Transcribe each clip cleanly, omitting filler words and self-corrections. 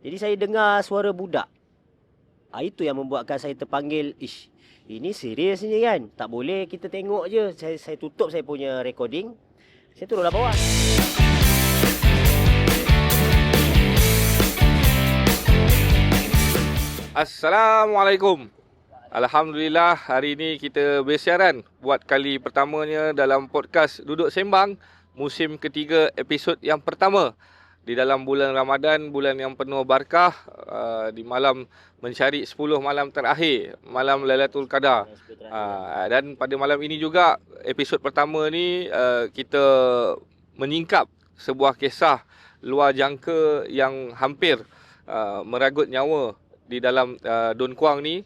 Jadi saya dengar suara budak. Itu yang membuatkan saya terpanggil. Ish, ini serius ni kan. Tak boleh kita tengok je. Saya tutup saya punya recording. Saya turunlah bawah. Assalamualaikum. Alhamdulillah, hari ini kita bersiaran buat kali pertamanya dalam podcast Duduk Sembang musim ketiga episod yang pertama di dalam bulan Ramadan, bulan yang penuh barakah, di malam mencari 10 malam terakhir, malam Lailatul Qadar. Dan pada malam ini juga episod pertama ni kita menyingkap sebuah kisah luar jangka yang hampir meragut nyawa di dalam Don Kuang ni.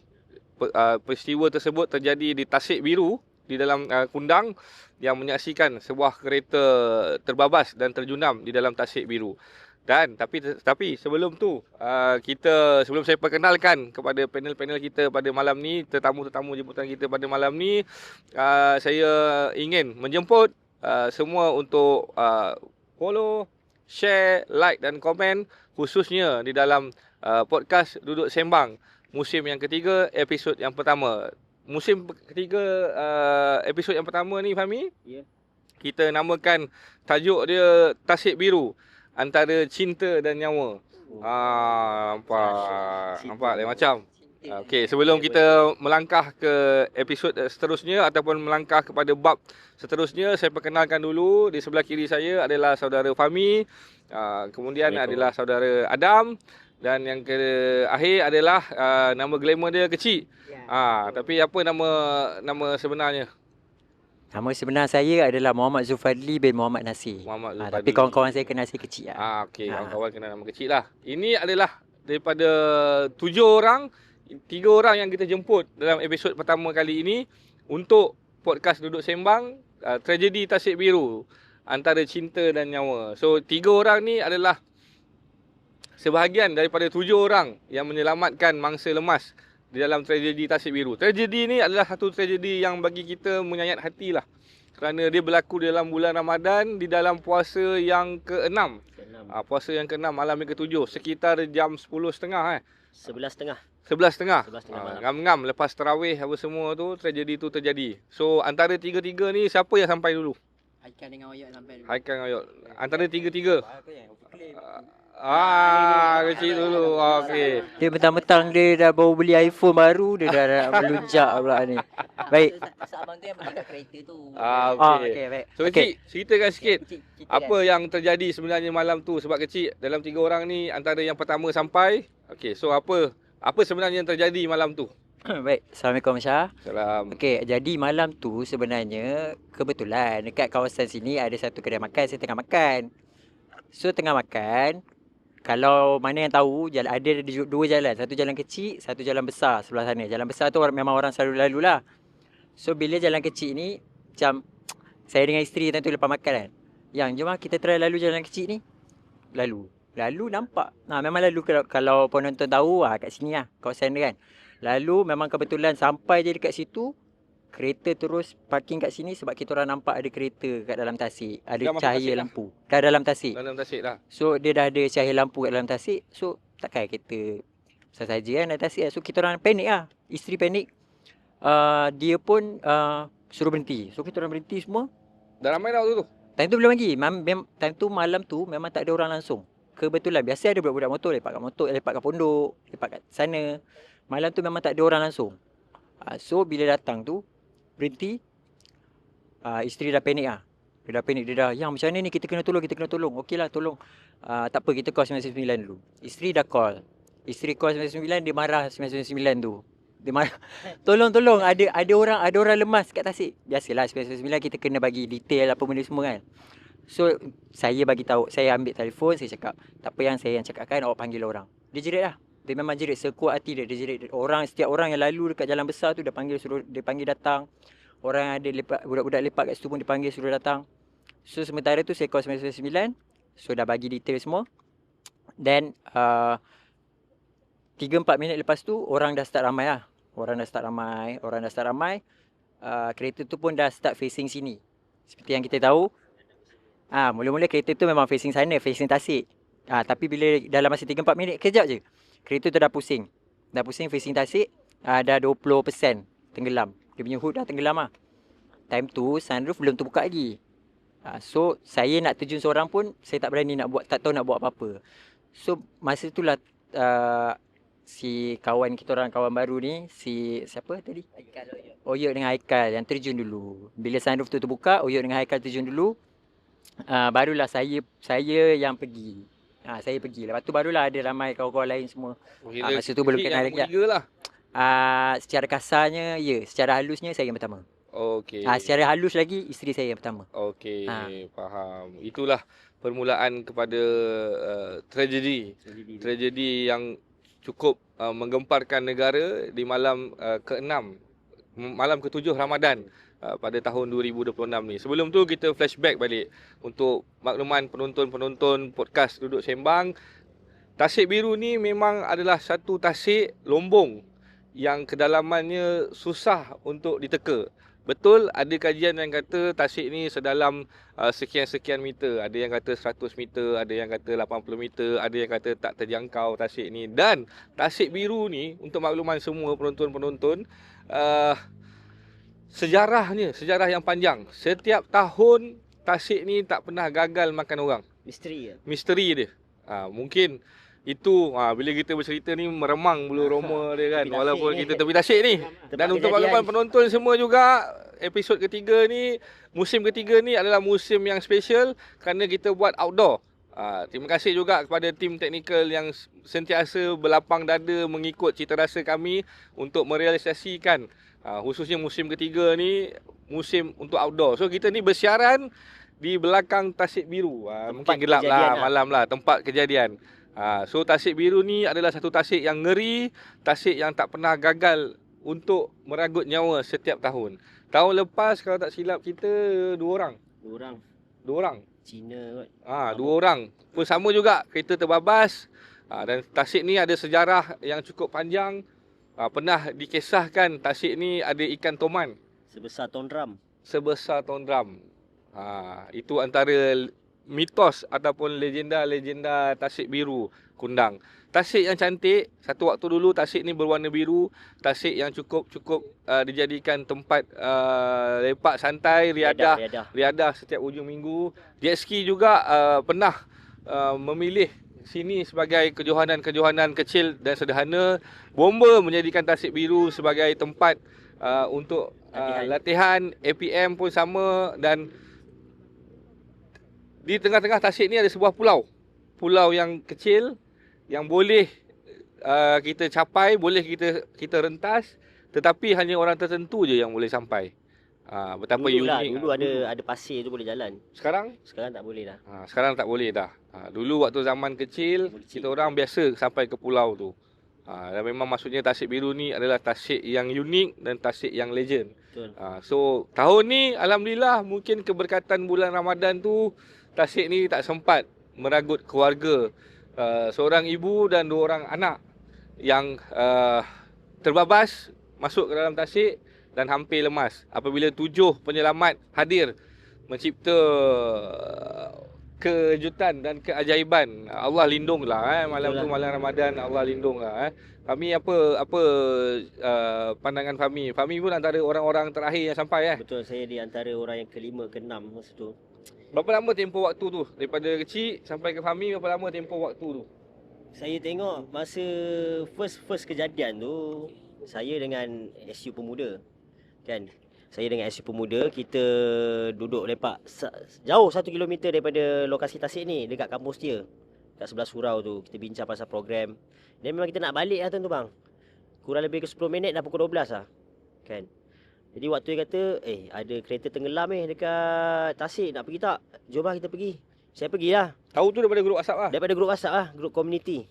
Peristiwa tersebut terjadi di Tasik Biru, di dalam Kundang, yang menyaksikan sebuah kereta terbabas dan terjunam di dalam Tasik Biru. Dan tapi sebelum tu, sebelum saya perkenalkan kepada panel-panel kita pada malam ni, tetamu-tetamu jemputan kita pada malam ni, saya ingin menjemput semua untuk follow, share, like dan komen, khususnya di dalam podcast Duduk Sembang musim yang ketiga, episod yang pertama. Musim ketiga, episod yang pertama ni, Fahmi, kita namakan tajuk dia Tasik Biru, antara cinta dan nyawa. Nampak lain macam. Okey, sebelum kita melangkah ke episod seterusnya ataupun melangkah kepada bab seterusnya, saya perkenalkan dulu. Di sebelah kiri saya adalah saudara Fahmi, kemudian adalah saudara Adam, dan yang akhir adalah nama glamour dia Kecil. Tapi apa nama sebenarnya? Nama sebenar saya adalah Muhammad Zulfadli bin Muhammad Nasir. Tapi kawan-kawan saya kenal saya Kecil lah. Okey, kawan-kawan kenal nama Kecil lah. Ini adalah daripada 7 orang, 3 orang yang kita jemput dalam episod pertama kali ini untuk podcast Duduk Sembang, tragedi Tasik Biru, antara cinta dan nyawa. So 3 orang ni adalah sebahagian daripada 7 orang yang menyelamatkan mangsa lemas di dalam tragedi Tasik Biru. Tragedi ni adalah satu tragedi yang bagi kita menyayat hati lah, kerana dia berlaku dalam bulan Ramadan, di dalam puasa yang ke-6. Puasa yang ke-6, malam yang ke-7, sekitar jam 10.30 11.30. 11.30. Ngam-ngam lepas tarawih apa semua tu, tragedi tu terjadi. So antara tiga-tiga ni, siapa yang sampai dulu? Haikal dengan Oyot sampai dulu. Haikal dengan Oyot. Antara tiga-tiga. Kecil dulu. Okey. Dia mentang-mentang dia dah baru beli iPhone baru, dia dah melunjak pula ni. Baik. Abang tu yang pergi kat kereta tu. Okey. Baik. So Kecil, ceritakan sikit apa yang terjadi sebenarnya malam tu. Sebab Kecil dalam 3 orang ni antara yang pertama sampai. Okey, so apa sebenarnya yang terjadi malam tu? Baik. Assalamualaikum Syah. Salam. Okey, jadi malam tu sebenarnya kebetulan dekat kawasan sini ada satu kedai makan, saya tengah makan. So tengah makan, kalau mana yang tahu, ada 2 jalan. Satu jalan kecil, satu jalan besar sebelah sana. Jalan besar tu memang orang selalu lalu lah. So bila jalan kecil ni, macam saya dengan isteri tentu lepas makan kan, yang jom lah kita try lalu jalan kecil ni. Lalu nampak. Memang lalu kalau penonton tahu kat sini lah, kawasan dia kan. Lalu memang kebetulan sampai je dekat situ, kereta terus parking kat sini sebab kita orang nampak ada kereta kat dalam tasik. Ada cahaya lampu. Dah dalam tasik. Dalam tasik dah. So dia dah ada cahaya lampu kat dalam tasik. So takkan kita saja kan dalam tasik. So kita orang panik lah. Isteri panik. Dia pun suruh berhenti. So kita orang berhenti semua. Dah ramai dah waktu tu? Time tu belum lagi. Time tu malam tu memang tak ada orang langsung. Kebetulan biasa ada budak-budak motor lepak kat pondok, lepak kat sana. Malam tu memang tak ada orang langsung. So bila datang tu berhenti, isteri dah panik lah. Dia dah, yang macam mana ni, kita kena tolong. Okey lah, tolong. Tak apa, kita call 999 dulu. Isteri dah call. Isteri call 999, dia marah 999 tu. Dia marah. Tolong, ada orang lemas kat Tasik. Biasalah 999 kita kena bagi detail apa benda semua kan. So saya bagi tahu, saya ambil telefon, saya cakap, tak apa, saya yang cakapkan, awak panggil orang. Dia jerit lah. Dia memang jerit, sekuat hati dia jerit. Setiap orang yang lalu dekat jalan besar tu dia panggil datang. Orang yang ada budak-budak lepak kat situ pun dipanggil suruh datang. So sementara tu saya call 999. So dah bagi detail semua. Then 3-4 minit lepas tu orang dah start ramai lah. Orang dah start ramai. Kereta tu pun dah start facing sini. Seperti yang kita tahu, mula-mula kereta tu memang facing sana, facing Tasik. Tapi bila dalam masa 3-4 minit, kejap je. Kereta tu dah pusing. Dah pusing facing tasik. Dah 20% tenggelam. Dia punya hood dah tenggelam lah. Time tu sunroof belum terbuka lagi. So saya nak terjun seorang pun saya tak berani nak buat, tak tahu nak buat apa-apa. So masa tu lah si kawan kita orang, kawan baru ni, si siapa tadi? Oyok dengan Haikal yang terjun dulu. Bila sunroof tu terbuka, Oyok dengan Haikal terjun dulu. Barulah saya yang pergi. Saya pergi. Lepas tu barulah ada ramai kawan-kawan lain semua. Masa tu belum kenal lagi lah. Secara kasarnya, secara halusnya saya yang pertama. Okey. Secara halus lagi, isteri saya yang pertama. Okey, faham. Itulah permulaan kepada tragedi yang cukup menggemparkan negara di malam ke-6, malam ke-7 Ramadan pada tahun 2026 ni. Sebelum tu kita flashback balik untuk makluman penonton-penonton podcast Duduk Sembang. Tasik biru ni memang adalah satu tasik lombong yang kedalamannya susah untuk diteka. Betul, ada kajian yang kata tasik ni sedalam sekian-sekian meter. Ada yang kata 100 meter, ada yang kata 80 meter, ada yang kata tak terjangkau tasik ni. Dan tasik biru ni, untuk makluman semua penonton-penonton, sejarah yang panjang. Setiap tahun tasik ni tak pernah gagal makan orang. Misteri dia. Mungkin itu bila kita bercerita ni meremang bulu roma dia kan, walaupun kita tepi tasik ni. Dan untuk makluman penonton semua juga, episod ketiga ni, musim ketiga ni adalah musim yang special kerana kita buat outdoor. Terima kasih juga kepada tim teknikal yang sentiasa berlapang dada mengikut cita rasa kami untuk merealisasikan khususnya musim ketiga ni, musim untuk outdoor. So kita ni bersiaran di belakang Tasik Biru. Mungkin gelap lah, malam lah, tempat kejadian. So tasik biru ni adalah satu tasik yang ngeri, tasik yang tak pernah gagal untuk meragut nyawa setiap tahun. Tahun lepas kalau tak silap kita dua orang. Cina kot. 2 orang. Pun sama juga, kereta terbabas. Dan tasik ni ada sejarah yang cukup panjang. Pernah dikisahkan tasik ni ada ikan toman Sebesar ton drum. Itu antara mitos ataupun legenda-legenda Tasik Biru Kundang. Tasik yang cantik, satu waktu dulu tasik ni berwarna biru, tasik yang cukup dijadikan tempat lepak santai, riadah setiap hujung minggu. Jet ski juga pernah memilih sini sebagai kejohanan-kejohanan kecil dan sederhana. Bomba menjadikan Tasik Biru sebagai tempat untuk latihan. APM pun sama. Dan di tengah-tengah tasik ni ada sebuah pulau. Pulau yang kecil yang boleh kita capai, boleh kita rentas, tetapi hanya orang tertentu je yang boleh sampai. Betapa unik. Dulu ada pasir tu boleh jalan. Sekarang tak boleh dah. Sekarang tak boleh dah. Dulu waktu zaman kecil, kita orang biasa sampai ke pulau tu. Dan memang maksudnya Tasik Biru ni adalah tasik yang unik dan tasik yang legend. Betul. So tahun ni alhamdulillah, mungkin keberkatan bulan Ramadan tu, tasik ni tak sempat meragut keluarga. Seorang ibu dan 2 orang anak yang terbabas masuk ke dalam tasik dan hampir lemas. Apabila 7 penyelamat hadir mencipta kejutan dan keajaiban. Allah lindunglah malam tu, malam Ramadan, Allah lindunglah. Fahmi, apa pandangan Fahmi? Fahmi pun antara orang-orang terakhir yang sampai. Betul, saya di antara orang yang ke-5 ke-6 masa tu. Berapa lama tempoh waktu tu? Daripada kecil sampai ke Fahmi, berapa lama tempoh waktu tu? Saya tengok masa first kejadian tu, saya dengan SU Pemuda. Kan? Saya dengan SU Pemuda, kita duduk lepak jauh 1 kilometer daripada lokasi tasik ni, dekat kampus dia. Kat sebelah surau tu, kita bincang pasal program. Dan memang kita nak balik lah tu bang. Kurang lebih ke 10 minit dah pukul 12 lah. Kan? Jadi waktu dia kata, ada kereta tenggelam dekat Tasik, nak pergi tak? Jom lah kita pergi. Saya pergilah. Tahu tu daripada grup WhatsApp lah? Daripada grup WhatsApp lah, grup community.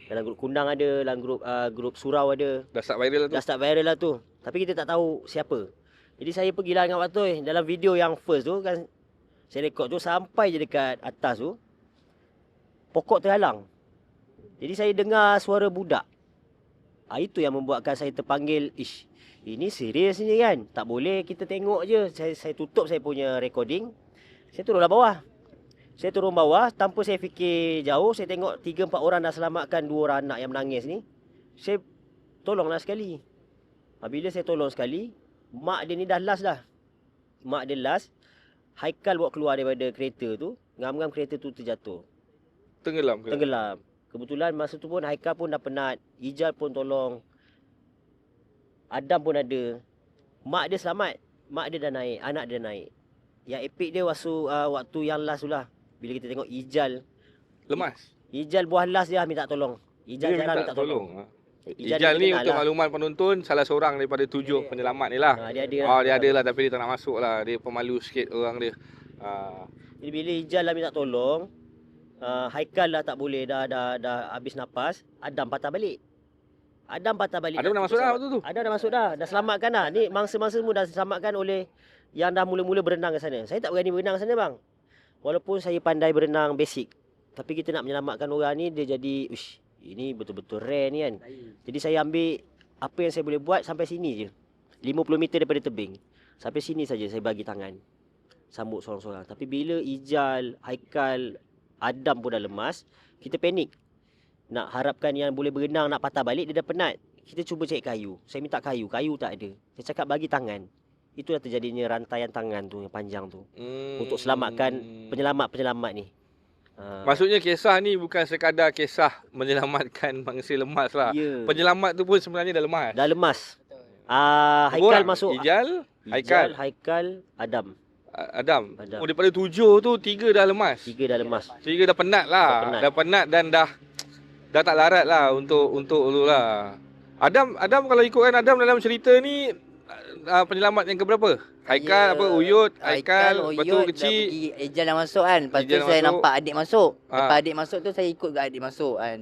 Dalam grup Kundang ada, dalam grup Surau ada. Dah start viral lah tu? Dah start viral lah tu. Tapi kita tak tahu siapa. Jadi saya pergilah dengan waktu dalam video yang first tu kan, saya rekod tu sampai je dekat atas tu, pokok terhalang. Jadi saya dengar suara budak. Itu yang membuatkan saya terpanggil, ini serius ni kan. Tak boleh kita tengok je. Saya tutup saya punya recording. Saya turunlah bawah. Saya turun bawah, tanpa saya fikir jauh, saya tengok 3-4 orang dah selamatkan 2 orang anak yang menangis ni. Saya tolonglah sekali. Bila saya tolong sekali, mak dia ni dah last dah. Mak dia last. Haikal bawa keluar daripada kereta tu. Ngam-ngam kereta tu terjatuh. Tenggelam ke? Tenggelam. Kebetulan masa tu pun Haikal pun dah penat. Ijal pun tolong. Adam pun ada. Mak dia selamat. Mak dia dah naik. Anak dia dah naik. Yang epik dia waktu yang last tu lah. Bila kita tengok Ijal. Lemas. Ijal buah last dia minta tolong. Ijal Dia jarang minta tolong. Ijal Ijal ni dia kenal untuk lah. makluman penonton, salah seorang daripada 7 penyelamat ni lah. Dia ada Oh, dia ada lah tapi dia tak nak masuk lah. Dia pemalu sikit orang dia. Jadi bila Ijal lah minta tolong, Haikal lah tak boleh, dah habis nafas, Adam patah balik. Adam patah balik. Adam dah masuk dah waktu tu? Adam dah masuk dah. Dah selamatkan dah. Ni mangsa-mangsa semua dah diselamatkan oleh yang dah mula-mula berenang ke sana. Saya tak berani berenang sana bang. Walaupun saya pandai berenang basic. Tapi kita nak menyelamatkan orang ni, dia jadi, uish, ini betul-betul rare ni kan. Jadi saya ambil apa yang saya boleh buat sampai sini je. 50 meter daripada tebing. Sampai sini saja saya bagi tangan. Sambut sorang-sorang. Tapi bila Ijal, Haikal, Adam pun dah lemas, kita panik. Nak harapkan yang boleh berenang nak patah balik, dia dah penat. Kita cuba cari kayu. Saya minta kayu, kayu tak ada. Saya cakap bagi tangan. Itulah terjadinya rantaian tangan tu yang panjang tu. Untuk selamatkan penyelamat-penyelamat ni. Maksudnya kisah ni bukan sekadar kisah menyelamatkan mangsa lemas lah. Ya. Penyelamat tu pun sebenarnya dah lemas. Dah lemas. Haikal Orang? masuk. Ijal, Haikal, Adam. Adam. Adam. Oh, daripada 7 tu 3 dah lemas. 3 dah lemas. 3 dah penat lah. Dah penat dan dah tak larat lah untuk tu lah. Adam kalau ikutkan Adam dalam cerita ni penyelamat yang keberapa? Haikal apa Uyut, Haikal, lepas tu kecil. Ijal dah masuk kan. Lepas tu Ijal dah saya masuk. nampak adik masuk. Lepas adik masuk tu saya ikut ke adik masuk kan.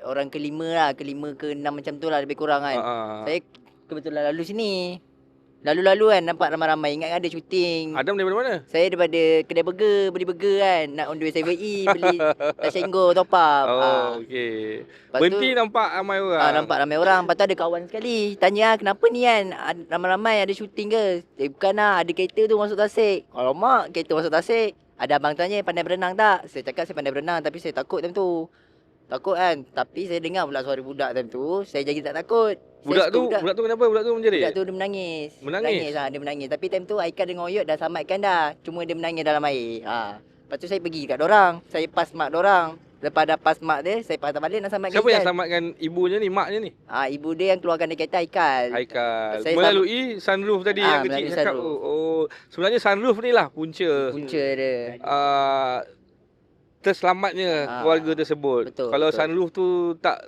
Orang kelima lah, kelima ke enam macam tu lah lebih kurang kan. Saya kebetulan lalu sini. Lalu-lalu kan nampak ramai-ramai. Ingat kan ada syuting. Adam daripada mana? Saya daripada kedai burger, beli burger kan. Nak on the way 7E, beli Tashengo top up. Okey. Lepas Berhenti tu, nampak ramai orang. nampak ramai orang. Lepas tu ada kawan sekali. Tanya kenapa ni kan? Ramai-ramai ada syuting ke? Bukan lah, ada kereta tu masuk Tasik. Alamak, kereta masuk Tasik. Ada abang tanya pandai berenang tak? Saya cakap saya pandai berenang tapi saya takut time tu. Takut kan? Tapi saya dengar pula suara budak time tu. Saya jadi tak takut. Budak tu kenapa? Budak tu menjerit? Budak tu dia menangis. Menangis Dia menangis. Tapi time tu Haikal dengan Oyot dah selamatkan dah. Cuma dia menangis dalam air. Lepas tu saya pergi kat dorang. Saya pas mak dorang. Lepas dah pas mak dia, saya patah balik nak selamatkan Siapa Ijal. yang selamatkan ibunya ni, maknya ni? Ibu dia yang keluarkan dari kereta Haikal. Saya Melalui sunroof tadi yang kecil melalui cakap. sunroof. Sebenarnya sunroof ni lah punca dia. terselamatnya keluarga tersebut. Betul, Kalau betul. sunroof tu tak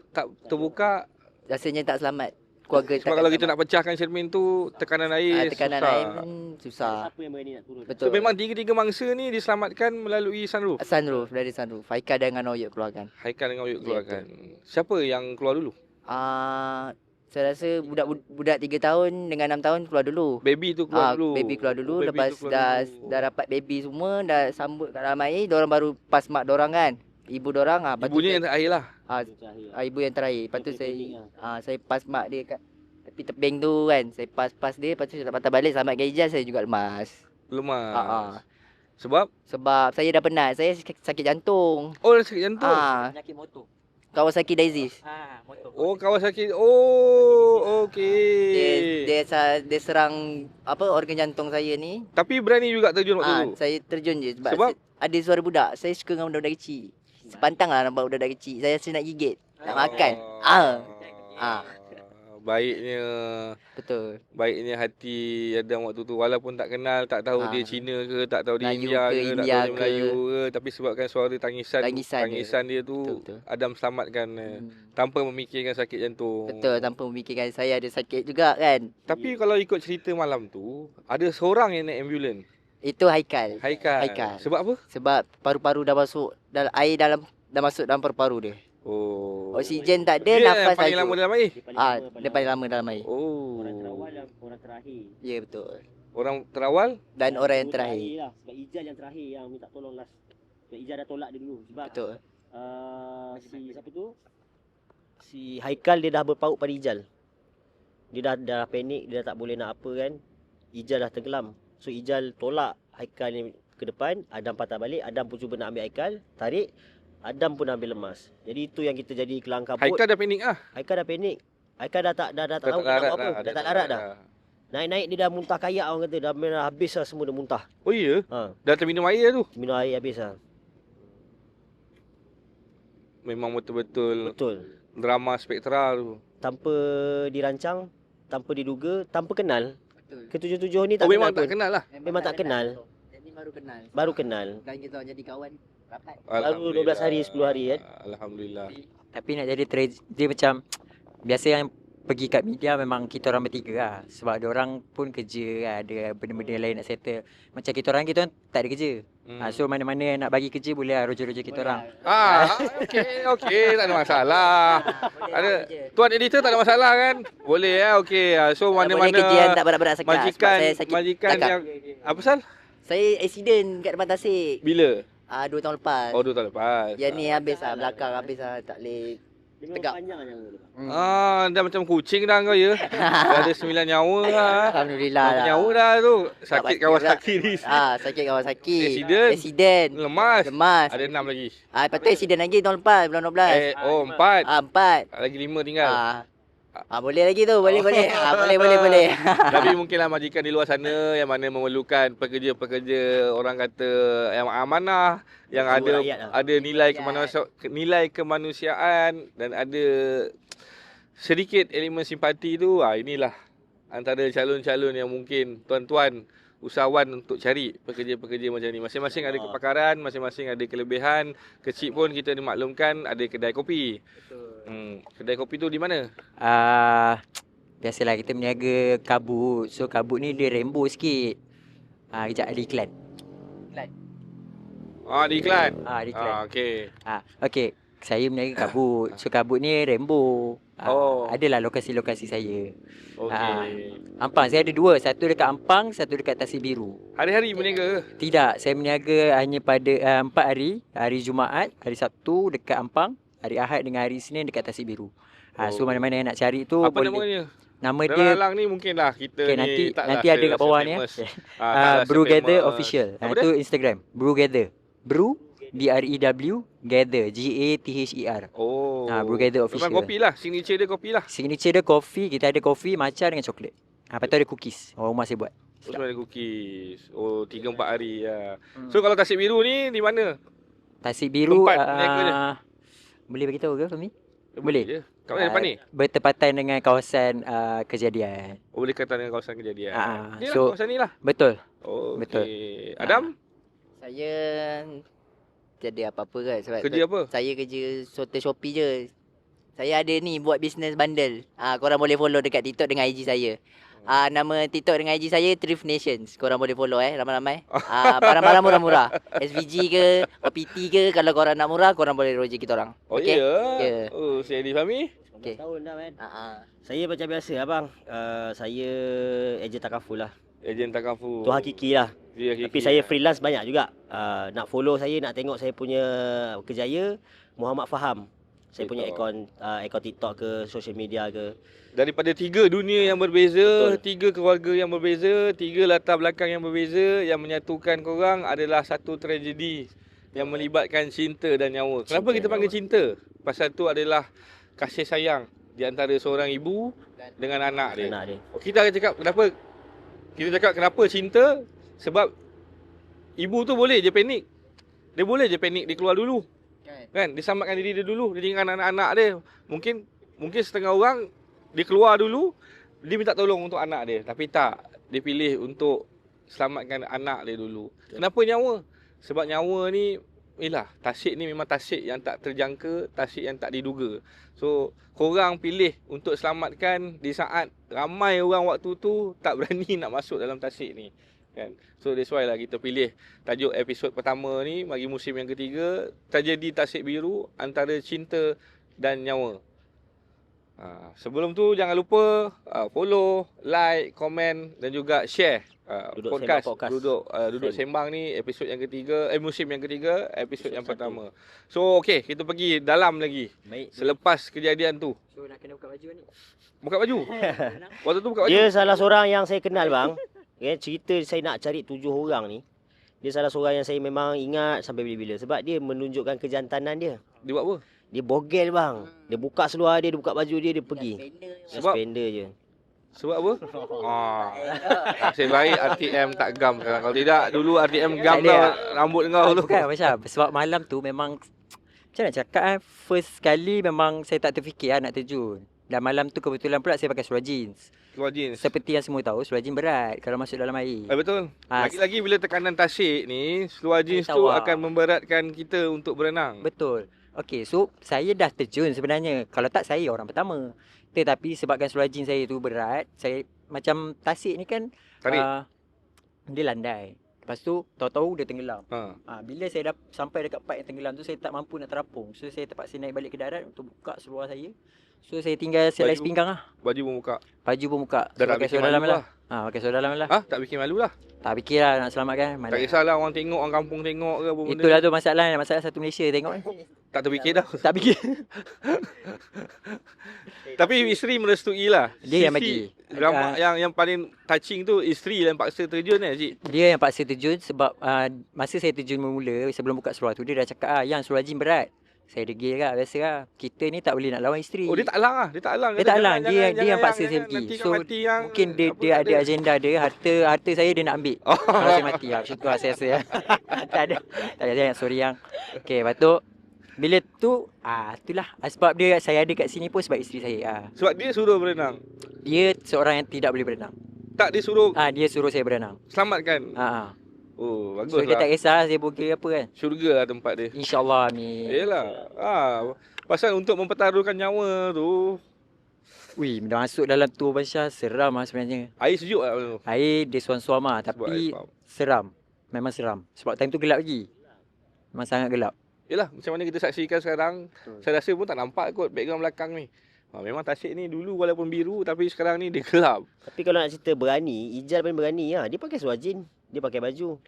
terbuka, Rasanya tak selamat. Keluarga sebab kalau kita nak pecahkan cermin tu, tekanan air tekanan susah. air pun susah. Siapa yang berani nak turun? Betul. So memang tiga-tiga mangsa ni diselamatkan melalui sunroof. Sunroof, dari sunroof. Haikal dengan Oyot keluarkan. Haikal dengan Oyut Ya, keluarkan. Siapa yang keluar dulu? Saya rasa budak 3 tahun dengan 6 tahun keluar dulu. Baby tu keluar dulu. Baby keluar dulu. Baby Lepas tu keluar dulu. dah dapat baby semua, dah sambut kat dalam air, diorang baru pas mak dorang kan. Ibu dorang Ibunya yang terakhir lah. ibu yang terakhir. Lepas tu Kita panik saya pas mak dia kat tepi tebing tu kan. Saya pas dia, lepas tu saya patah balik selamatkan Ijaz, saya juga lemas. Lemas. Sebab? Sebab saya dah penat. Saya sakit jantung. Oh, sakit jantung. Penyakit motor. Kawasaki disease. Motor. Oh, Kawasaki. Oh, okey. Dia serang organ jantung saya ni. Tapi berani juga terjun waktu tu. Saya terjun je sebab, Sebab? ada suara budak. Saya suka dengan budak-budak kecil. Sepantang lah nampak budak-budak kecil. Saya rasa nak gigit, nak makan. Baiknya Betul. hati Adam waktu tu, walaupun tak kenal, tak tahu dia Cina ke, tak tahu dia Melayu India ke, ke, tak India tahu dia ke. Melayu ke, tapi sebabkan suara tangisan dia tu, Betul. Adam selamatkan tanpa memikirkan sakit jantung. Betul, tanpa memikirkan saya ada sakit juga kan. Tapi kalau ikut cerita malam tu, ada seorang yang naik ambulans. Itu Haikal. Haikal. Sebab apa? Sebab paru-paru dah masuk air dah masuk dalam paru-paru dia. Oh. Oksigen tak ada, Dia yang nafas paling laju. lama dalam air. Dia paling lama dalam air. Oh. Orang terawal dan orang terakhir. Ya, betul. Orang terawal? Dan orang yang terakhir. Lah. Sebab Ijal yang terakhir yang minta tolong last. Sebab Ijal dah tolak dia dulu. Sebab Betul. siapa tu? Si Haikal dia dah berpaut pada Ijal. Dia dah panik, dia dah tak boleh nak apa kan. Ijal dah tenggelam. So Ijal tolak Haikal ni ke depan, Adam patah balik, Adam pun cuba nak ambil Haikal, tarik, Adam pun ambil lemas. Jadi itu yang kita jadi kelang kabut. Haikal dah panik ah. Haikal dah panik. Haikal dah tak tahu nak larat buat apa. Dah tak larat dah. Naik-naik dia dah muntah kayak orang kata. Dah habis lah semua dia muntah. Oh ya? Ha. Dah terminum air tu. Minum air habis lah. Memang betul-betul Betul. drama spektral tu. Tanpa dirancang, tanpa diduga, tanpa kenal. Betul. Ke-7-7 ni tak Memang kenal tak pun. kenal lah. Memang tak kenal. Jadi baru kenal. Baru kenal. Dan kita jadi kawan rapat. Baru 12 hari, 10 hari kan. Alhamdulillah. Tapi nak jadi dia macam biasa yang pergi kat media memang kita orang bertiga lah. Sebab dia orang pun kerja lah, ada benda-benda lain nak settle. Macam kita orang tak ada kerja. So mana-mana yang nak bagi kerja boleh lah roja-roja kita orang. Okey, tak ada masalah. Ada tuan editor tak ada masalah kan? Boleh ya, okey. So mana-mana Boleh kerja yang tak berat-berat sangat. Sebab majikan saya sakit majikan cakap. yang apa pasal? Saya accident kat depan Tasik. Bila? 2 tahun lepas. Oh, 2 tahun lepas. Yang ni habis lah, belakang habis lah, tak boleh. Dia memang Tegak. panjang yang tu. Dah macam kucing dah kau ya. Dah ada 9 nyawa lah. Alhamdulillah lah. Nyawa dah tu. Sakit pasti Kawasaki ni. Sakit Kawasaki. Accident. Lemas. Lemas. Ada 6 lagi. Lepas tu accident lagi tahun lepas, bulan 12. 4. 4. Lagi 5 tinggal. Boleh lagi tu, boleh. Boleh. Tapi mungkinlah majikan di luar sana yang mana memerlukan pekerja-pekerja orang kata yang amanah, yang Semua rakyat lah. ada nilai kemanusiaan dan ada sedikit elemen simpati tu. Inilah antara calon-calon yang mungkin tuan-tuan usahawan untuk cari pekerja-pekerja macam ni. Masing-masing ada kepakaran, masing-masing ada kelebihan. Kecil pun kita dimaklumkan ada kedai kopi. Kedai kopi tu di mana? Biasalah kita berniaga kabut. So kabut ni dia rainbow sikit. Kejap ada iklan. Di iklan. Di iklan. Okey. Okey. Saya berniaga kabut. So kabut ni rainbow. Adalah lokasi-lokasi saya. Okey. Ampang saya ada 2. Satu dekat Ampang, satu dekat Tasik Biru. Hari-hari berniaga ke? Tidak, saya berniaga hanya pada 4 hari. Hari Jumaat, hari Sabtu dekat Ampang, hari Ahad dengan hari Isnin dekat Tasik Biru. So mana-mana yang nak cari tu Apa boleh. namanya? Nama Dalam dia Alang ni mungkinlah kita okay, ni nanti ada kat bawah ni. Brewgather Official. Itu Instagram. Brewgather. Brew BREW Gather GATHER. Brewgather Official. Memang kopi lah. Signature dia kopi lah. Signature dia kopi. Kita ada kopi matcha dengan coklat. Lepas tu ada cookies. Orang rumah saya buat. Terus ada cookies. 3-4 hari ya. So kalau Tasik Biru ni di mana? Tasik Biru Tempat niaga dia. boleh bagi tahu ke Fahmi? Boleh. Je. Kat mana depan ni? Bertepatan dengan kawasan kejadian. Boleh kata dengan kawasan kejadian. Ni lah so- kawasan ni lah. Betul. Betul. Adam? Saya tiada apa-apa kan sebab Kerja apa? saya kerja sote Shopee je. Saya ada ni buat business bundle. Korang boleh follow dekat TikTok dengan IG saya. Nama TikTok dengan IG saya Thrift Nations. Korang boleh follow ramai-ramai. Barang-barang murah-murah. SVG ke, OPT ke, kalau korang nak murah korang boleh roja kita orang. Oh Okey? ya. Ya. Saya di Fahmi. 19 tahun dah man. Saya Saya macam biasa abang. Saya ejen takaful lah. Ejen Takafu. Tu hakiki lah. Dia Tapi saya freelance banyak juga. Nak follow saya, nak tengok saya punya kerjaya, Muhammad Faham. Saya punya akaun TikTok ke, social media ke. Daripada 3 dunia yang berbeza, Betul. 3 keluarga yang berbeza, 3 latar belakang yang berbeza, yang menyatukan korang adalah satu tragedi yang melibatkan cinta dan nyawa. Kenapa kita panggil cinta? Pasal tu adalah kasih sayang di antara seorang ibu dengan anak dia. Anak dia. Kita akan cakap kenapa? Kita cakap kenapa cinta? Sebab ibu tu boleh je panik. Dia boleh je panik, dia keluar dulu. Kan? Dia selamatkan diri dia dulu, dia tinggalkan anak-anak dia. Mungkin setengah orang dia keluar dulu, dia minta tolong untuk anak dia. Tapi tak, dia pilih untuk selamatkan anak dia dulu. Kenapa nyawa? Sebab nyawa ni, tasik ni memang tasik yang tak terjangka, tasik yang tak diduga. So, korang pilih untuk selamatkan di saat ramai orang waktu tu tak berani nak masuk dalam tasik ni. Kan? So that's why lah kita pilih tajuk episod pertama ni bagi musim yang ketiga, tragedi Tasik Biru antara cinta dan nyawa. Sebelum tu jangan lupa follow, like, komen dan juga share Duduk podcast Sembang Podcast. Duduk Sembang ni episod yang ketiga, musim yang ketiga, episod yang pertama. So okey, kita pergi dalam lagi. Baik. Selepas kejadian tu. So nak kena buka baju ni. Buka baju. Waktu tu buka baju. Dia salah seorang yang saya kenal bang. Cerita saya nak cari 7 orang ni. Dia salah seorang yang saya memang ingat sampai bila-bila. Sebab dia menunjukkan kejantanan dia. Dia buat apa? Dia bogel bang. Dia buka seluar dia buka baju dia pergi. Dia Sebab- spender je. Sebab apa? Nasib baik RTM tak gam sekarang. Kalau tidak, dulu RTM gam Tak ada. tau rambut kau tu. Bukan macam sebab malam tu memang macam nak cakap first kali memang saya tak terfikir nak terjun. Dan malam tu kebetulan pula saya pakai seluar jeans. Keluar jeans. Seperti yang semua tahu, seluar jeans berat kalau masuk dalam air. Betul. Ah, Lagi-lagi bila tekanan tasik ni, seluar jeans tu tawar. akan memberatkan kita untuk berenang. Betul. Okey, so saya dah terjun sebenarnya. Kalau tak saya orang pertama. Tetapi sebabkan seluar jeans saya tu berat, saya macam tasik ni kan Tarik. dia landai. Lepas tu tahu-tahu dia tenggelam. Ha. Bila saya dah sampai dekat part yang tenggelam tu, saya tak mampu nak terapung. So saya terpaksa naik balik ke darat untuk buka seluar saya. So saya tinggal selai Baju? pinggang lah. Baju pun buka. Baju pun buka. Dah So, tak pakai bikin seluar dalam malu lah. Pakai seluar dalam lah. Tak bikin malu lah. Tak fikir lah nak selamatkan. Tak kisahlah orang tengok, orang kampung tengok ke apa benda. Itulah tu masalah. Masalah satu Malaysia tengok. Tak terfikir dah. Tak fikir. Tapi isteri merestui lah. Dia yang Sisi bagi. Drama yang paling touching tu isteri yang paksa terjun cik. Dia yang paksa terjun sebab masa saya terjun bermula sebelum buka seluar tu dia dah cakap yang seluar jeans berat. Saya degil lah biasa lah. Kita ni tak boleh nak lawan isteri. Oh dia tak alang lah. Dia tak alang. Dia tak alang. Dia yang paksa saya Nanti pergi. kan So mati yang mungkin dia ada agenda dia. Harta saya dia nak ambil. Oh. Kalau saya mati lah. Macam tu lah saya rasa. Tak ada. Tak ada. Sorry yang. Okay, lepas tu bila tu itulah sebab dia saya ada kat sini pun sebab isteri saya. Sebab dia suruh berenang. Dia seorang yang tidak boleh berenang. Tak dia suruh Dia suruh saya berenang. selamatkan. So Oh bagus dia tak lah. kisah saya bogel apa kan. Syurga lah tempat dia. InsyaAllah amin. Yelah. Pasal untuk mempertaruhkan nyawa tu, Wih, dah masuk dalam tu Basya seram lah sebenarnya. air sejuk lah tu. Air dia suam-suam lah Sebab tapi air faham. seram. Memang seram. Sebab time tu gelap lagi. Memang sangat gelap. Yelah macam mana kita saksikan sekarang. Saya rasa pun tak nampak kot background belakang ni. Memang Tasik ni dulu walaupun biru tapi sekarang ni dia gelap. Tapi kalau nak cerita berani, Ijal paling berani lah. Dia pakai seluar jeans. Dia pakai baju.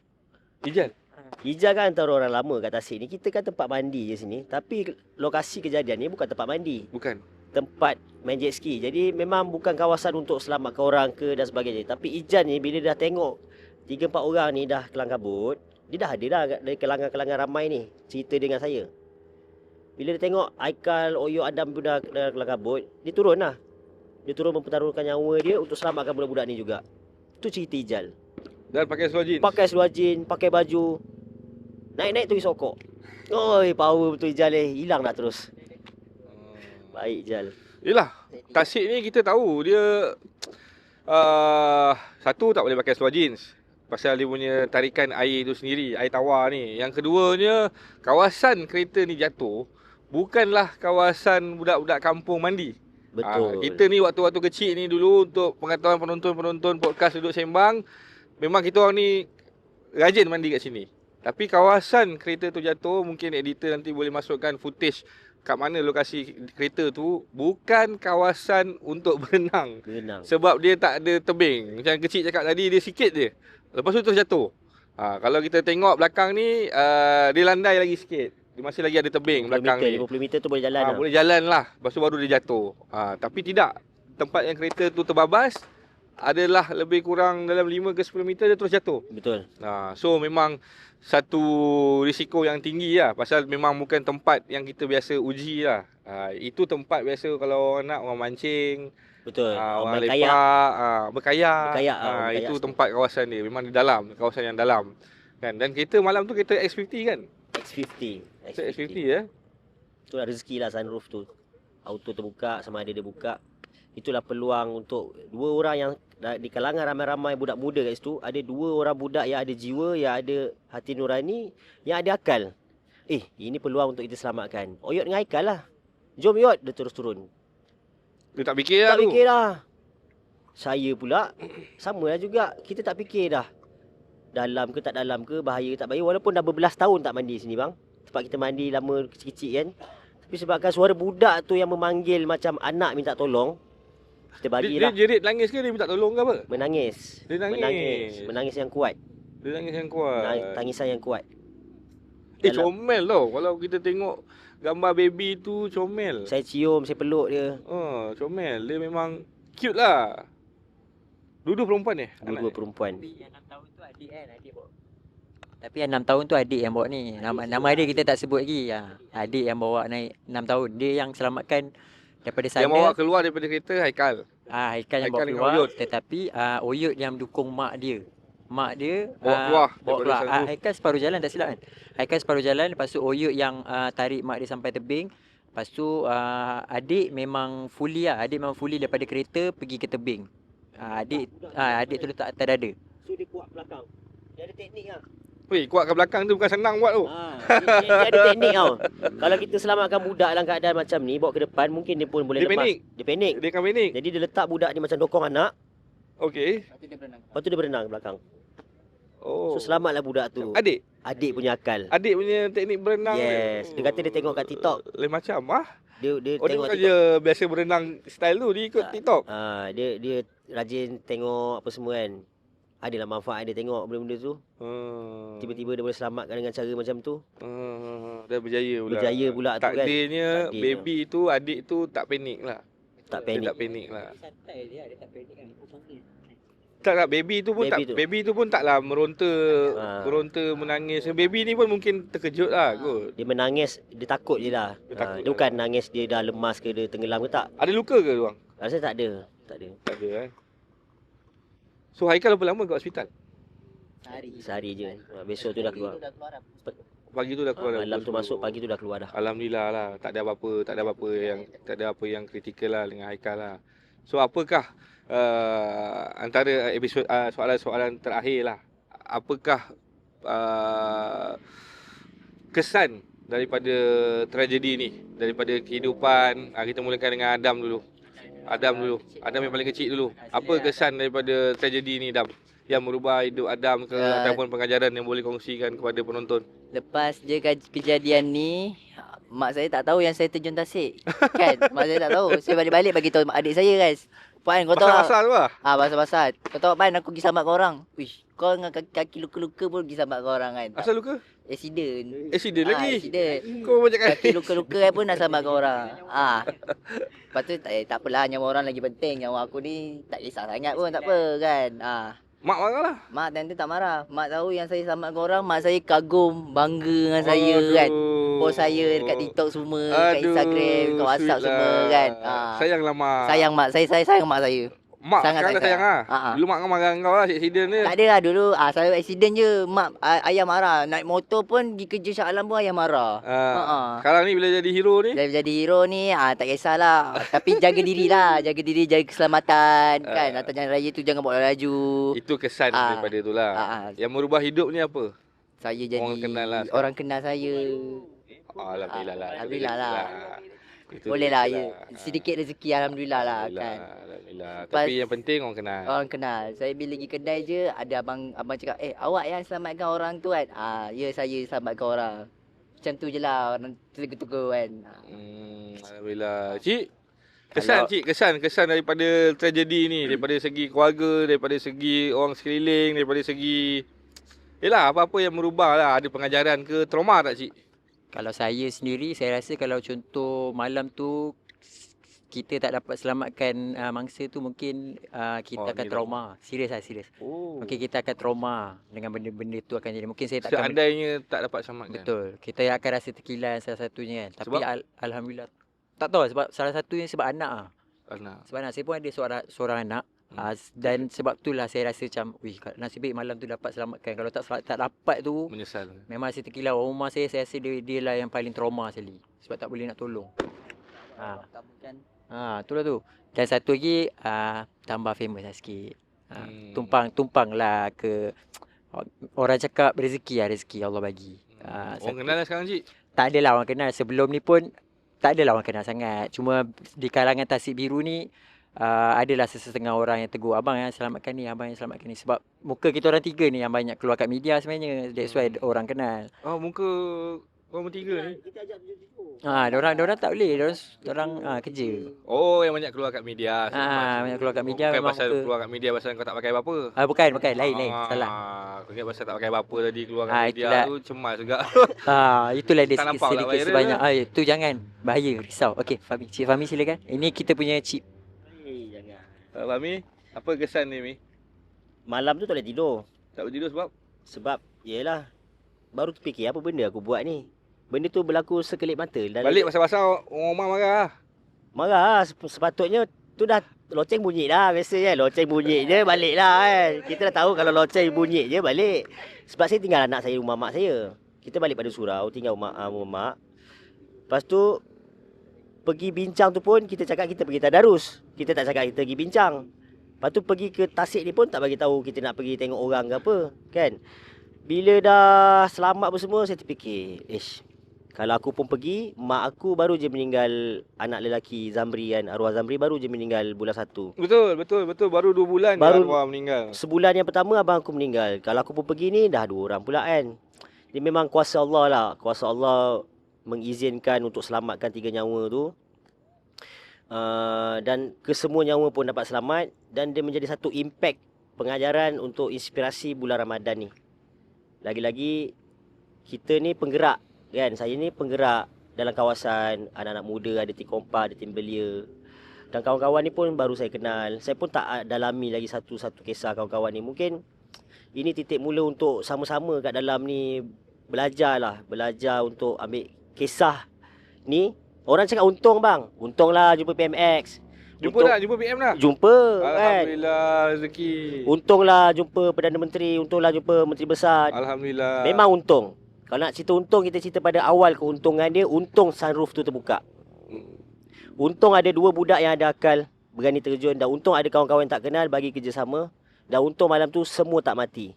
Ijal. Ijal kan antara orang lama kat Tasik ni. Kita kan tempat mandi je sini. Tapi lokasi kejadian ni bukan tempat mandi. Bukan. Tempat main jet ski. Jadi memang bukan kawasan untuk selamatkan orang ke dan sebagainya. Tapi Ijal ni bila dah tengok 3-4 orang ni dah kelang kabut. Dia dah ada dah dari kelangan-kelangan ramai ni. Cerita dengan saya. Bila dia tengok Aikal, Oyo, Adam pun dah kelang kabut. Dia turun lah. Dia turun mempertaruhkan nyawa dia untuk selamatkan budak-budak ni juga. Itu cerita Ijal. Dan pakai seluar jeans. Pakai seluar jeans, pakai baju. Naik-naik tu sokok. Oi, power betul Ijal hilang dah terus. Baik Ijal. Yelah, Tasik ni kita tahu dia satu tak boleh pakai seluar jeans. Pasal dia punya tarikan air tu sendiri, air tawar ni. Yang keduanya, kawasan kereta ni jatuh bukanlah kawasan budak-budak kampung mandi. Betul. Kita ni waktu-waktu kecil ni dulu untuk pengetahuan penonton-penonton podcast Duduk Sembang, memang kita orang ni rajin mandi kat sini. Tapi kawasan kereta tu jatuh, mungkin editor nanti boleh masukkan footage kat mana lokasi kereta tu, bukan kawasan untuk berenang. Berenang. Sebab dia tak ada tebing. Macam kecil cakap tadi, dia sikit je. Lepas tu terus jatuh. Kalau kita tengok belakang ni, dia landai lagi sikit. Dia masih lagi ada tebing belakang ni. 50 meter tu boleh jalan lah. Boleh jalan lah. Lepas tu baru dia jatuh. Tapi tidak. Tempat yang kereta tu terbabas adalah lebih kurang dalam 5 ke 10 meter dia terus jatuh. Betul. So memang satu risiko yang tinggi lah. Pasal memang bukan tempat yang kita biasa uji lah. Itu tempat biasa kalau orang nak orang mancing. Betul. Orang Main lepak, kayak. berkayak. Berkayak, Itu berkayak. tempat kawasan dia. Memang di dalam, kawasan yang dalam. Kan? Dan kereta malam tu kereta X50 kan? X50. X50 ya. Itulah rezeki lah sunroof tu. Auto terbuka sama ada dia buka. Itulah peluang untuk dua orang yang di kalangan ramai-ramai budak muda kat situ. Ada dua orang budak yang ada jiwa, yang ada hati nurani, yang ada akal. Ini peluang untuk kita selamatkan. Oyot dengan Aikal lah. Jom Yot. Dia terus turun. Dia tak fikir lah Tak tu. fikir dah. Saya pula sama lah juga. Kita tak fikir dah. Dalam ke tak dalam ke, bahaya ke tak bahaya. Walaupun dah berbelas tahun tak mandi sini bang. Sebab kita mandi lama kecil-kecil kan. Tapi sebabkan suara budak tu yang memanggil macam anak minta tolong, kita Dia bagilah. jerit nangis ke dia minta tolong ke apa? Menangis. Dia nangis. Menangis yang kuat. Dia nangis yang kuat. Tangisan yang kuat. Comel tau. Kalau kita tengok gambar baby tu comel. Saya cium, saya peluk dia. Comel. Dia memang cute lah. Dua-dua perempuan Dua-dua perempuan. Tapi yang 6 tahun tu adik kan, adik bawa. Tapi yang 6 tahun tu adik yang bawa ni. Nama dia kita tak sebut lagi. Adik yang bawa naik 6 tahun. Dia yang selamatkan daripada sana. Yang bawa keluar daripada kereta Haikal. Haikal yang bawa Haikal dengan keluar. Oyut. Tetapi Oyut yang dukung mak dia. Mak dia Bawa bawa keluar keluar. daripada sana tu. Haikal separuh jalan tak silap kan. Haikal separuh jalan. Lepas tu Oyut yang tarik mak dia sampai tebing. Lepas tu adik memang fully lah. Adik memang fully daripada kereta pergi ke tebing. Adik tu letak atas dada. So dia kuat belakang. Dia ada teknik lah. Weh, kuat kat belakang tu bukan senang buat tu. Dia ada teknik tau. Kalau kita selamatkan budak dalam keadaan macam ni, bawa ke depan, mungkin dia pun boleh Dia lepas. panik. Dia panik. Dia akan panik. Jadi dia letak budak ni macam dokong anak. Okey. Lepas tu dia berenang ke belakang. Oh. So selamatlah budak tu. Adik Punya akal. Adik punya teknik berenang. Yes. Dia kata dia tengok kat TikTok. Lain macam Dia dia tengok bukan TikTok. je biasa berenang style tu, dia ikut TikTok. Dia rajin tengok apa semua kan. Adalah manfaat dia tengok benda-benda tu. Tiba-tiba dia boleh selamatkan dengan cara macam tu. Dah berjaya pula. Berjaya pula tu kan. Takdirnya baby tu, adik tu tak panik lah. Tak Dia panik. tak panik lah. Santai dia tak panik kan. Tak, baby tu pun baby tu pun taklah meronta, menangis. Baby ni pun mungkin terkejut lah kot. Dia menangis, dia takut je lah. Dia takut Dia bukan nangis dia dah lemas ke, dia tenggelam ke tak. Ada luka ke tuang? Rasa tak ada. Tak ada. Tak ada kan. So Haikal berapa lama kat hospital? Sehari je. Besok tu dah keluar. Pagi tu dah keluar dah. Malam tu masuk, pagi tu dah keluar dah. Alhamdulillah lah, tak ada apa yang kritikal lah dengan Haikal lah. So apakah antara episod soalan-soalan terakhir lah, apakah kesan daripada tragedi ni, daripada kehidupan? Kita mulakan dengan Adam dulu. Adam yang paling kecil dulu. Apa kesan daripada tragedi ni, Adam, yang merubah hidup Adam ke ataupun pengajaran yang boleh kongsikan kepada penonton? Lepas je kejadian ni, mak saya tak tahu yang saya terjun tasik. Kan? Mak saya tak tahu. Saya balik-balik bagi tahu adik saya guys. Pan, kau tahu Pasal-pasal tu lah. basah-basah. Kau tahu Pan, aku pergi selamat kau orang. Wish, kau dengan kaki luka-luka pun pergi selamat kau orang kan. Asal luka? Accident. Accident lagi? Accident. Kau macam Kaki luka-luka pun nak selamat kau orang. Lepas tu tak apalah, nyawa orang lagi penting. Nyawa aku ni tak kisah sangat pun, tak apa kan. Mak marah lah. Mak time tu tak marah. Mak tahu yang saya selamat kau orang, mak saya kagum, bangga dengan saya kan. Post saya dekat TikTok semua, dekat Instagram, dekat WhatsApp sweet semua lah. kan. Sayanglah mak. Sayang mak saya sayang mak saya. Mak sangat sekarang dah sayang lah. Dulu mak kau marah kau lah accident dia. Tak ada lah dulu. Saya accident je. Mak, ayah marah. Naik motor pun pergi kerja Shah Alam pun ayah marah. Sekarang ni bila jadi hero ni, Jadi hero ni, tak kisahlah. Tapi jaga diri lah. Jaga diri, jaga keselamatan. Kan, atas jalan raya tu jangan bawa laju. itu kesan daripada tu lah. Yang merubah hidup ni apa? Saya jadi orang orang kenal lah kenal saya. Alhamdulillah lah. Alhamdulillah lah. Itu Boleh lah. rezeki Sedikit rezeki Alhamdulillah lah kan. Alhamdulillah. Tapi yang penting orang kenal. Orang kenal. Saya bila pergi kedai je, ada abang cakap, awak yang selamatkan orang tu kan? Ya saya selamatkan orang. Macam tu je lah. Orang tegur-tegur kan. Alhamdulillah. Cik, kesan daripada tragedi ni, daripada segi keluarga, daripada segi orang sekeliling, daripada segi apa-apa yang merubah lah. Ada pengajaran ke, trauma tak cik? Kalau saya sendiri, saya rasa kalau contoh malam tu kita tak dapat selamatkan mangsa tu, mungkin kita akan trauma. Serius lah, serius. Mungkin kita akan trauma dengan benda-benda tu akan jadi. Mungkin saya tak akan... Seandainya tak dapat selamatkan. Betul. Kita akan rasa terkilan salah satunya kan. Tapi Alhamdulillah. Tak tahu sebab salah satunya sebab anak lah. Sebab anak saya pun ada seorang anak. Dan sebab itulah saya rasa macam, nasib baik malam tu dapat selamatkan. Kalau tak dapat tu, menyesal. Memang saya terkilau. Rumah saya rasa dia lah yang paling trauma sekali. Sebab tak boleh nak tolong. Itulah tu. Dan satu lagi, tambah famous lah sikit. Tumpang lah ke... Orang cakap rezeki Allah bagi. Orang kenal lah sekarang cik? Tak adalah orang kenal. Sebelum ni pun tak adalah orang kenal sangat. Cuma di kalangan Tasik Biru ni, adalah sesetengah orang yang tegur, abang yang selamatkan ni, abang yang selamatkan ni. Sebab muka kita orang tiga ni yang banyak keluar kat media sebenarnya. That's why orang kenal. Muka korang bertiga ni? Diorang tak boleh. Diorang kerja. Yang banyak keluar kat media. Banyak keluar kat media. Bukan pasal keluar kat media pasal kau tak pakai apa-apa. Bukan. Lain. Salah. Kau ingat pasal tak pakai apa-apa tadi keluar kat media itulah. tu cemas juga. Itulah dia Tak nampak sedikit lah sebanyak. Itu jangan. Bahaya, risau. Okey, Fahmi. Cik Fahmi silakan. Ini kita punya cip. Fahmi, apa kesan ni Mi? Malam tu tak boleh tidur. Tak boleh tidur sebab? Sebab, yelah, baru terfikir apa benda aku buat ni. Benda tu berlaku sekelip mata. Balik pasal-pasal orang rumah marah lah. Marah lah. Sepatutnya tu dah loceng bunyi dah. Biasa kan loceng bunyi je balik lah kan. Kita dah tahu kalau loceng bunyi je balik. Sebab saya tinggal anak saya rumah mak saya. Kita balik pada surau, tinggal rumah mak. Lepas tu pergi bincang tu pun kita cakap kita pergi tadarus. Kita tak cakap kita pergi bincang. Lepas tu pergi ke Tasik ni pun tak bagi tahu kita nak pergi tengok orang ke apa, kan. Bila dah selamat apa semua, saya terfikir, kalau aku pun pergi, mak aku baru je meninggal, anak lelaki Zamri kan, arwah Zamri baru je meninggal bulan 1. Betul. Baru 2 bulan Baru arwah meninggal. Sebulan yang pertama abang aku meninggal. Kalau aku pun pergi ni dah 2 orang pula kan. Ini memang kuasa Allah lah. Kuasa Allah mengizinkan untuk selamatkan 3 nyawa tu. Dan kesemua nyawa pun dapat selamat. Dan dia menjadi satu impact pengajaran untuk inspirasi bulan Ramadan ni. Lagi-lagi kita ni penggerak kan. Saya ni penggerak dalam kawasan. Anak-anak muda, ada tim kompak, ada tim belia. Dan kawan-kawan ni pun baru saya kenal. Saya pun tak dalami lagi satu-satu kisah kawan-kawan ni. Mungkin ini titik mula untuk sama-sama kat dalam ni belajar untuk ambil kisah ni. Orang cakap untung bang. Untunglah jumpa PMX. Jumpa PM dah? Jumpa kan. Alhamdulillah rezeki. Untunglah jumpa Perdana Menteri. Untunglah jumpa Menteri Besar. Alhamdulillah. Memang untung. Kalau nak cerita untung, kita cerita pada awal keuntungan dia. Untung sunroof tu terbuka. Untung ada 2 budak yang ada akal, berani terjun. Dan untung ada kawan-kawan yang tak kenal bagi kerjasama. Dan untung malam tu semua tak mati.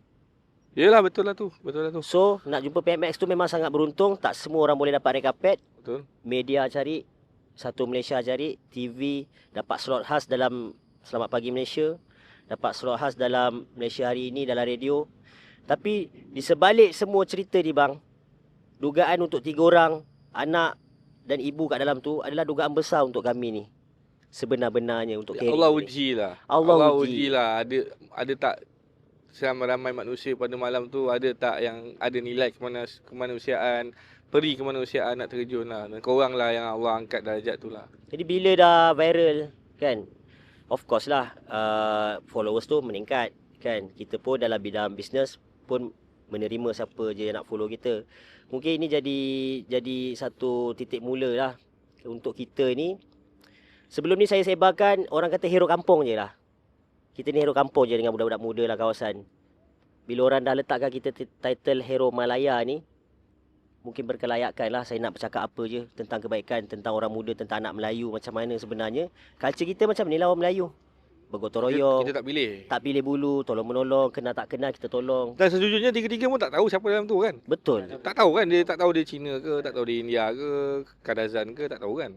Yelah, betul lah tu. So nak jumpa PMX tu memang sangat beruntung. Tak semua orang boleh dapat red carpet. Betul. Media cari, Satu Malaysia cari, TV dapat slot khas dalam Selamat Pagi Malaysia, dapat slot khas dalam Malaysia Hari Ini dalam radio. Tapi di sebalik semua cerita ni bang, dugaan untuk 3 orang anak dan ibu kat dalam tu adalah dugaan besar untuk kami ni. Sebenar-benarnya untuk Allah ujilah. Allah ujilah. Ada tak ramai manusia pada malam tu, ada tak yang ada nilai kemanusiaan, peri kemanusiaan nak terjun lah. Dan korang lah yang Allah angkat darjat tu lah. Jadi bila dah viral kan, of course lah followers tu meningkat kan. Kita pun dalam bidang bisnes pun menerima siapa je yang nak follow kita. Mungkin ini jadi satu titik mula lah untuk kita ni. Sebelum ni saya sebarkan, orang kata hero kampung je lah. Kita ni hero kampung je dengan budak-budak muda lah kawasan. Bila orang dah letakkan kita title hero Malaya ni, mungkin berkelayakan lah saya nak bercakap apa je tentang kebaikan, tentang orang muda, tentang anak Melayu, macam mana sebenarnya. Culture kita macam ni lah orang Melayu. Bergotong royong. Kita tak pilih. Tak pilih bulu, tolong menolong, kenal tak kenal kita tolong. Dan sejujurnya tiga-tiga pun tak tahu siapa dalam tu kan. Betul. Tak tahu kan, dia tak tahu dia Cina ke, tak tahu dia India ke, Kadazan ke, tak tahu kan.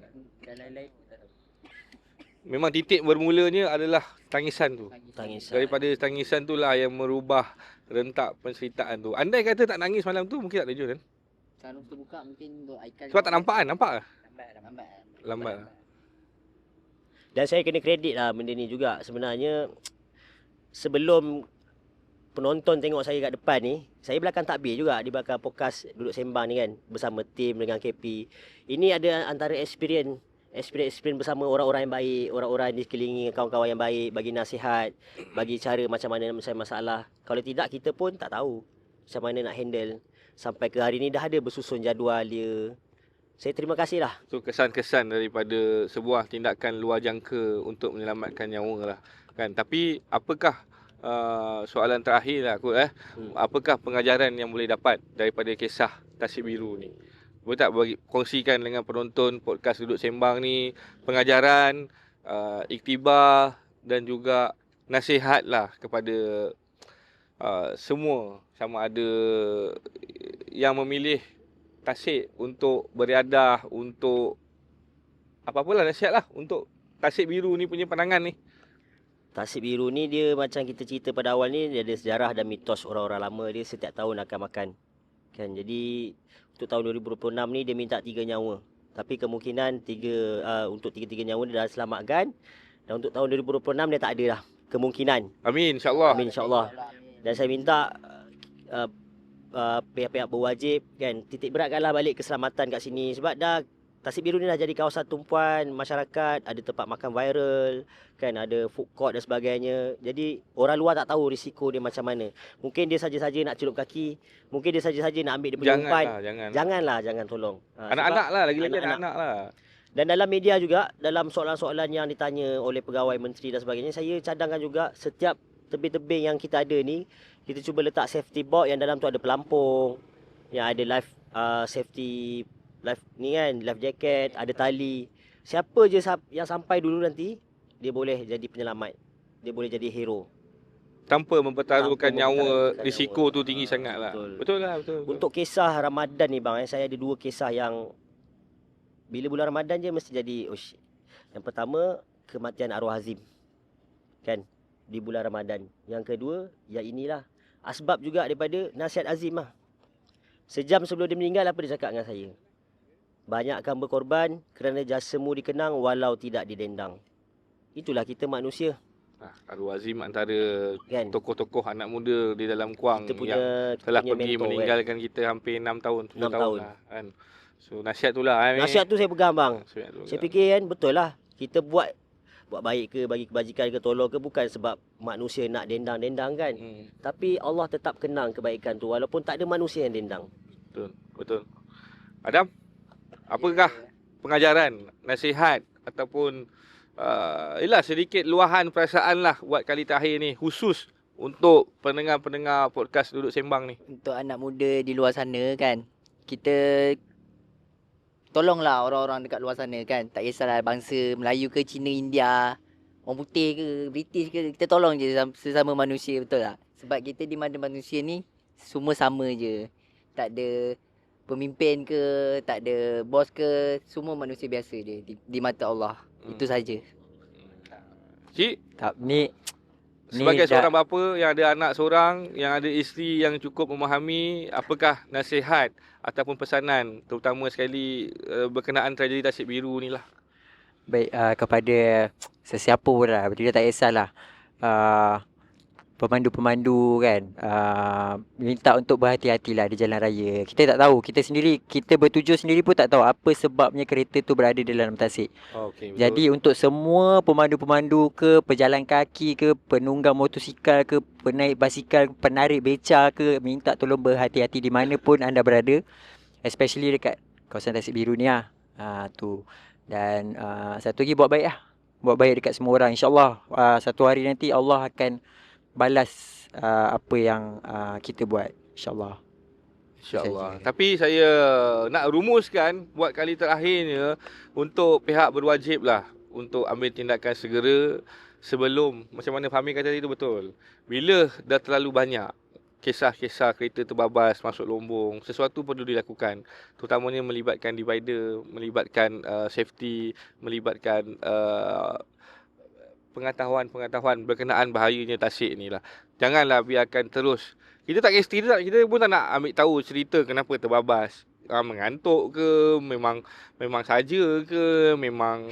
Memang titik bermulanya adalah tangisan tu. Tangisan. Daripada tangisan tu lah yang merubah rentak penceritaan tu. Andai kata tak nangis malam tu, mungkin tak terjun kan. Sarung terbuka mungkin untuk ikal. Sebab tak nampak kan, nampak lah. Lambat. Dan saya kena kredit lah benda ni juga. Sebenarnya sebelum penonton tengok saya kat depan ni, saya belakang takbir juga di belakang podcast Duduk Sembang ni kan, bersama tim dengan KP. Ini ada antara experience bersama orang-orang yang baik, orang-orang di sekeliling, kawan-kawan yang baik, bagi nasihat, bagi cara macam mana menyelesaikan masalah. Kalau tidak, kita pun tak tahu macam mana nak handle. Sampai ke hari ni dah ada bersusun jadual dia. Saya terima kasih lah. Tu kesan-kesan daripada sebuah tindakan luar jangka untuk menyelamatkan nyawa lah kan. Tapi apakah soalan terakhir lah aku apakah pengajaran yang boleh dapat daripada kisah Tasik Biru ni? Boleh tak bagi kongsikan dengan penonton podcast Duduk Sembang ni pengajaran, iktibar dan juga nasihat lah kepada semua, sama ada yang memilih Tasik untuk beriadah, untuk apa-apalah nasihat lah untuk Tasik Biru ni punya pandangan ni. Tasik Biru ni dia macam kita cerita pada awal ni, dia ada sejarah dan mitos orang-orang lama. Dia setiap tahun akan makan kan. Jadi untuk tahun 2026 ni dia minta 3 nyawa. Tapi kemungkinan untuk 3 nyawa dia dah selamatkan. Dan untuk tahun 2026 dia tak ada dah kemungkinan. Amin insya-Allah. Amin insya-Allah. Dan saya minta pihak-pihak berwajib kan, titik beratkanlah balik keselamatan kat sini. Sebab dah Tasik Biru ni dah jadi kawasan tumpuan masyarakat, ada tempat makan viral, kan, ada food court dan sebagainya. Jadi orang luar tak tahu risiko dia macam mana. Mungkin dia saja-saja nak celup kaki, mungkin dia saja-saja nak ambil dia punya umpan. Janganlah, Jangan tolong. Anak-anak lah, lagi-lagi anak-anak lah. Dan dalam media juga, dalam soalan-soalan yang ditanya oleh pegawai menteri dan sebagainya, saya cadangkan juga setiap tebing-tebing yang kita ada ni, kita cuba letak safety board yang dalam tu ada pelampung, yang ada life safety, life ni kan, life jacket, ada tali. Siapa je yang sampai dulu nanti, dia boleh jadi penyelamat. Dia boleh jadi hero. Tanpa mempertaruhkan nyawa, risiko nyawa. tu tinggi sangat lah. Betul. Untuk kisah Ramadan ni bang, saya ada 2 kisah yang bila bulan Ramadan je mesti jadi oh shit. Yang pertama, kematian arwah Hazim. Kan? Di bulan Ramadan. Yang kedua, ya inilah. Asbab juga daripada nasihat Azim lah. Sejam sebelum dia meninggal, apa dia cakap dengan saya? Banyakkan berkorban kerana jasamu dikenang walau tidak didendang. Itulah kita manusia. Arwah Azim antara Kan? tokoh-tokoh anak muda di dalam Kuang Kita punya, yang kita telah punya pergi mentor, meninggalkan kita hampir 6 tahun, 7 6 tahun tahun. lah kan. So nasihat tu lah. Nasihat tu saya pegang bang. Nasihat tu Saya pegang. fikir kan betul lah. Kita buat baik ke, bagi kebajikan ke, tolong ke, bukan sebab manusia nak dendang-dendang kan. Tapi Allah tetap kenang kebaikan tu walaupun tak ada manusia yang dendang. Betul. Adam, apakah pengajaran, nasihat ataupun sedikit luahan perasaan lah buat kali terakhir ni, khusus untuk pendengar-pendengar podcast Duduk Sembang ni? Untuk anak muda di luar sana kan, kita tolonglah orang-orang dekat luar sana kan. Tak kisahlah bangsa Melayu ke, Cina, India, orang putih ke, British ke, kita tolong je sesama manusia, betul tak? Sebab kita di mana manusia ni semua sama je. Tak ada pemimpin ke, tak ada bos ke, semua manusia biasa je di mata Allah. Itu saja. Cik, Tak, ni sebagai dah- seorang bapa yang ada anak seorang, yang ada isteri yang cukup memahami, apakah nasihat ataupun pesanan terutama sekali berkenaan tragedi Tasik Biru ni lah? Baik, kepada sesiapa pun lah, dia tak kisahlah. Pemandu-pemandu kan, minta untuk berhati-hatilah di jalan raya. Kita tak tahu, kita bertujuh sendiri pun tak tahu apa sebabnya kereta tu berada di dalam tasik. Okey, Jadi untuk semua pemandu-pemandu ke, pejalan kaki ke, penunggang motosikal ke, penaik basikal, penarik beca ke, minta tolong berhati-hati di mana pun anda berada, especially dekat kawasan Tasik Biru ni lah. Tu. Dan satu lagi, buat baik lah. Buat baik dekat semua orang. InsyaAllah satu hari nanti Allah akan balas apa yang kita buat, insyaAllah. InsyaAllah. Tapi saya nak rumuskan buat kali terakhirnya, untuk pihak berwajib lah untuk ambil tindakan segera sebelum, macam mana Fahmi kata tadi tu betul. Bila dah terlalu banyak kisah-kisah kereta terbabas masuk lombong, sesuatu perlu dilakukan. Terutamanya melibatkan divider, melibatkan safety, melibatkan pengetahuan berkenaan bahayanya tasik ni lah. Janganlah biarkan terus. Kita pun tak nak ambil tahu cerita kenapa terbabas. Mengantuk ke, memang saja ke, memang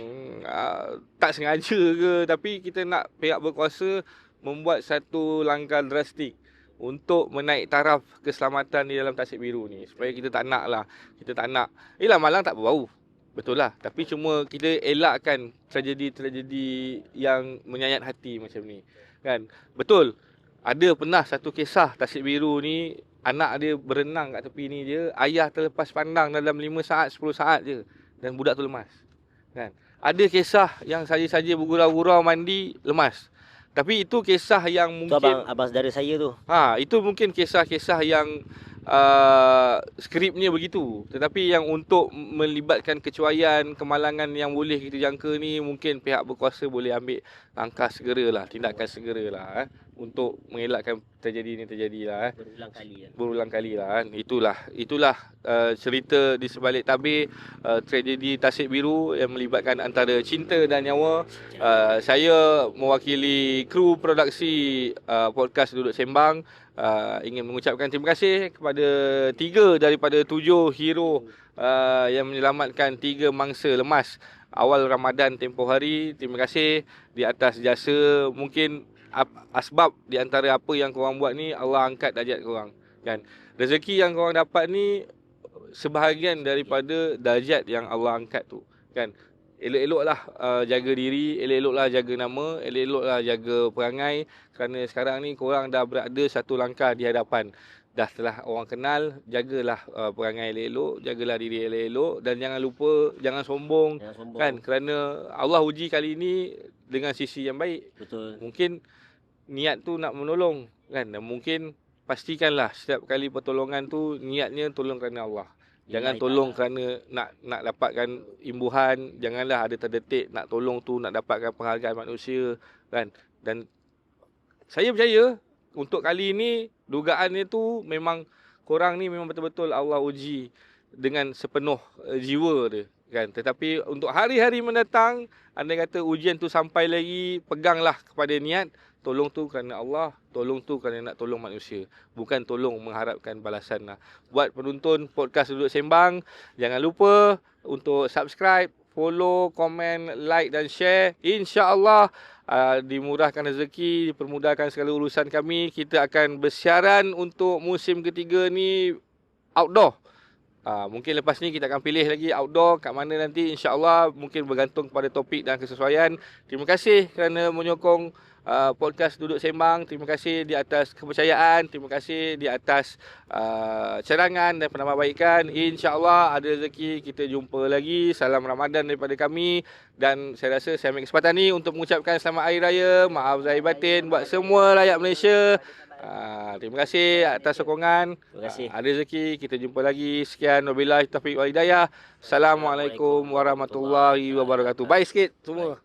tak sengaja ke. Tapi kita nak pihak berkuasa membuat satu langkah drastik untuk menaik taraf keselamatan di dalam Tasik Biru ni. Supaya kita tak nak lah. Kita tak nak. Malang tak berbau. Betul lah. Tapi cuma kita elakkan tragedi-tragedi yang menyayat hati macam ni. Kan? Betul. Ada pernah satu kisah Tasik Biru ni, anak dia berenang kat tepi ni je, ayah terlepas pandang dalam 5 saat, 10 saat je. Dan budak tu lemas. Kan? Ada kisah yang saja-saja bergurau-gurau mandi, lemas. Tapi itu kisah yang Tu mungkin... abang saudara saya tu. Itu mungkin kisah-kisah yang skripnya begitu. Tetapi yang untuk melibatkan kecuaian, kemalangan yang boleh kita jangka ni, mungkin pihak berkuasa boleh ambil langkah segeralah, tindakan segeralah untuk mengelakkan tragedi ni terjadilah. Berulang kali lah. Itulah cerita di sebalik tabir tragedi Tasik Biru yang melibatkan antara cinta dan nyawa. Saya mewakili kru produksi podcast Duduk Sembang ingin mengucapkan terima kasih kepada 3 daripada 7 hero yang menyelamatkan 3 mangsa lemas awal Ramadan tempoh hari. Terima kasih di atas jasa. Mungkin asbab di antara apa yang korang buat ni, Allah angkat darjat korang kan. Rezeki yang korang dapat ni sebahagian daripada darjat yang Allah angkat tu, kan. Elok-eloklah jaga diri, elok-eloklah jaga nama, elok-eloklah jaga perangai, kerana sekarang ni korang dah berada satu langkah di hadapan. Dah setelah orang kenal, jagalah perangai elok-elok, jagalah diri elok-elok, dan jangan lupa, jangan sombong, Jangan sombong. kan, kerana Allah uji kali ini dengan sisi yang baik. Betul. Mungkin niat tu nak menolong, kan, dan mungkin pastikanlah setiap kali pertolongan tu niatnya tolong kerana Allah. Jangan Lillahi tolong ta'ala. kerana nak dapatkan imbuhan, janganlah ada terdetik nak tolong tu nak dapatkan penghargaan manusia, kan. Dan saya percaya untuk kali ini dugaannya tu memang korang ni memang betul-betul Allah uji dengan sepenuh jiwa dia, kan. Tetapi untuk hari-hari mendatang, andai kata ujian tu sampai lagi, peganglah kepada niat. Tolong tu kerana Allah, tolong tu kerana nak tolong manusia, bukan tolong mengharapkan balasan lah. Buat penonton podcast Duduk Sembang, jangan lupa untuk subscribe, follow, komen, like dan share. InsyaAllah dimurahkan rezeki, dipermudahkan segala urusan kami. Kita akan bersiaran untuk musim ketiga ni outdoor. Mungkin lepas ni kita akan pilih lagi outdoor kat mana nanti, insyaAllah, mungkin bergantung kepada topik dan kesesuaian. Terima kasih kerana menyokong podcast Duduk Sembang. Terima kasih di atas kepercayaan, terima kasih di atas cadangan dan penambahbaikan. InsyaAllah ada rezeki kita jumpa lagi. Salam Ramadan daripada kami, dan saya rasa saya ambil kesempatan ni untuk mengucapkan selamat Hari Raya, maaf zahir batin buat semua rakyat Malaysia. Terima kasih atas sokongan. Terima kasih. Ada rezeki kita jumpa lagi. Sekian, wabillahi taufiq wal hidayah. Assalamualaikum warahmatullahi wabarakatuh. Baik sikit semua.